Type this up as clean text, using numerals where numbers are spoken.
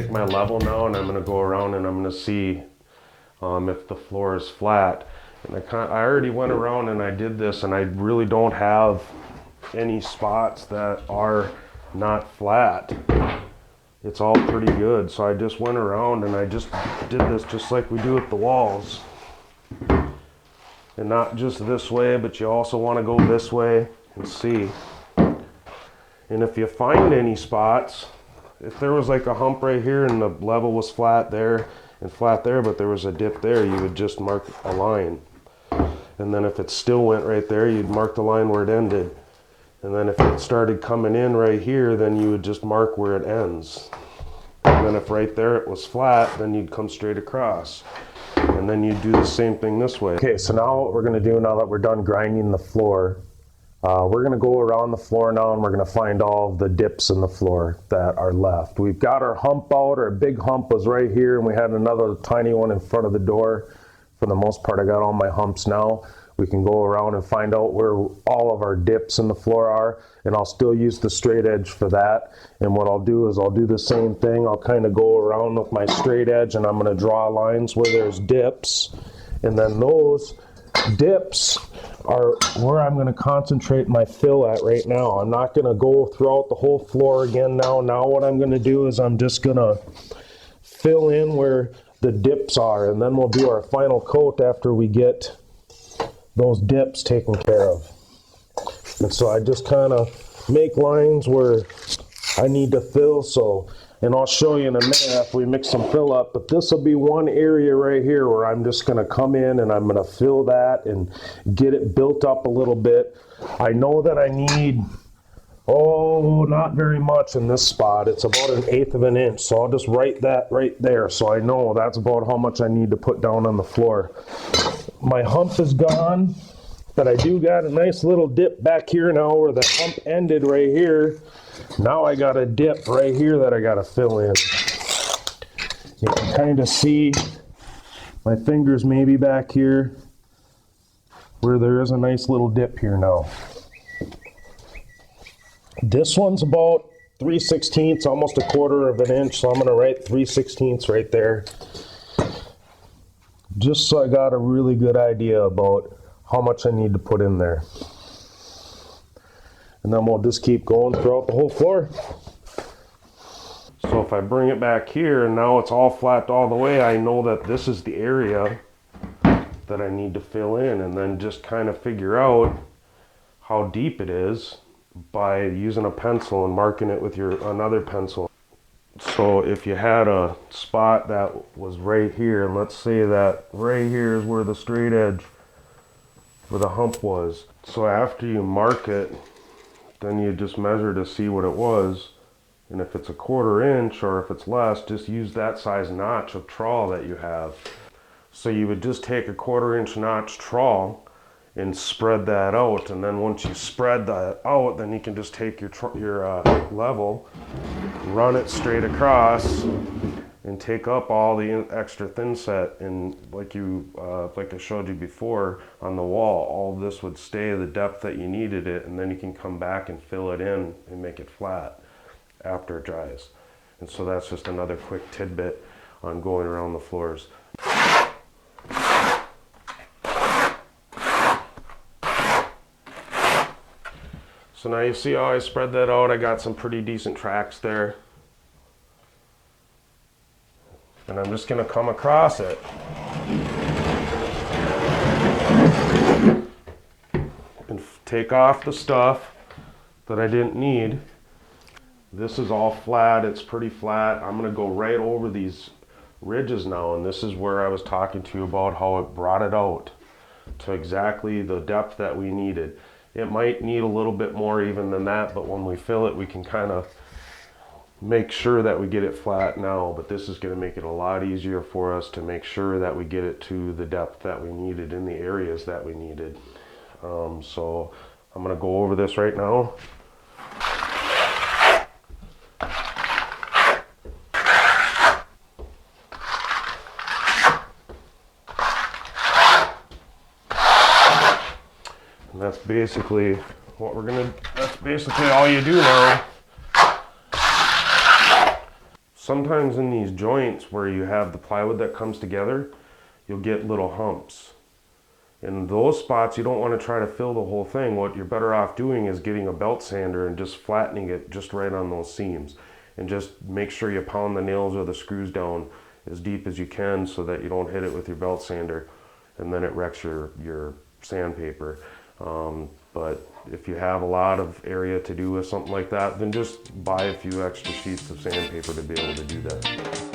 take my level now and I'm going to go around and I'm going to see if the floor is flat. And I already went around and I did this, and I really don't have any spots that are not flat. It's all pretty good. So I just went around and I just did this just like we do with the walls. And not just this way, but you also want to go this way and see. And if you find any spots, if there was like a hump right here and the level was flat there and flat there, but there was a dip there, you would just mark a line. And then if it still went right there, you'd mark the line where it ended. And then if it started coming in right here, then you would just mark where it ends. And then if right there it was flat, then you'd come straight across. And then you'd do the same thing this way. Okay, so now what we're gonna do, now that we're done grinding the floor, we're gonna go around the floor now and we're gonna find all of the dips in the floor that are left. We've got our hump out. Our big hump was right here, and we had another tiny one in front of the door. For the most part, I got all my humps now. We can go around and find out where all of our dips in the floor are, and I'll still use the straight edge for that. And what I'll do is I'll do the same thing. I'll kind of go around with my straight edge, and I'm gonna draw lines where there's dips, and then those dips are where I'm going to concentrate my fill at right now. I'm not going to go throughout the whole floor again now. Now what I'm going to do is I'm just going to fill in where the dips are, and then we'll do our final coat after we get those dips taken care of. And so I just kind of make lines where I need to fill. And I'll show you in a minute after we mix some fill up, but this will be one area right here where I'm just gonna come in and I'm gonna fill that and get it built up a little bit. I know that I need, not very much in this spot. It's about 1/8 of an inch, so I'll just write that right there so I know that's about how much I need to put down on the floor. My hump is gone, but I do got a nice little dip back here now where the hump ended right here. Now I got a dip right here that I got to fill in. You can kind of see my fingers maybe back here where there is a nice little dip here now. This one's about 3/16, almost 1/4 of an inch, so I'm going to write 3/16 right there. Just so I got a really good idea about how much I need to put in there. And then we'll just keep going throughout the whole floor. So if I bring it back here and now it's all flat all the way, I know that this is the area that I need to fill in, and then just kind of figure out how deep it is by using a pencil and marking it with another pencil. So if you had a spot that was right here, and let's say that right here is where the straight edge where the hump was. So after you mark it, then you just measure to see what it was, and if it's 1/4 inch or if it's less, just use that size notch of trowel that you have. So you would just take a 1/4 inch notch trowel and spread that out, and then once you spread that out, then you can just take your level, run it straight across, and take up all the extra thin set, and like I showed you before on the wall, all of this would stay the depth that you needed it, and then you can come back and fill it in and make it flat after it dries. And so that's just another quick tidbit on going around the floors. So now you see how I spread that out. I got some pretty decent tracks there. And I'm just going to come across it. And take off the stuff that I didn't need. This is all flat. It's pretty flat. I'm going to go right over these ridges now, and this is where I was talking to you about how it brought it out to exactly the depth that we needed. It might need a little bit more even than that, but when we fill it, we can kind of make sure that we get it flat now, but this is going to make it a lot easier for us to make sure that we get it to the depth that we needed in the areas that we needed. So I'm going to go over this right now. And that's basically what that's basically all you do now. sometimes in these joints where you have the plywood that comes together, you'll get little humps. In those spots, you don't want to try to fill the whole thing. What you're better off doing is getting a belt sander and just flattening it just right on those seams. And just make sure you pound the nails or the screws down as deep as you can so that you don't hit it with your belt sander and then it wrecks your sandpaper. But if you have a lot of area to do with something like that, then just buy a few extra sheets of sandpaper to be able to do that.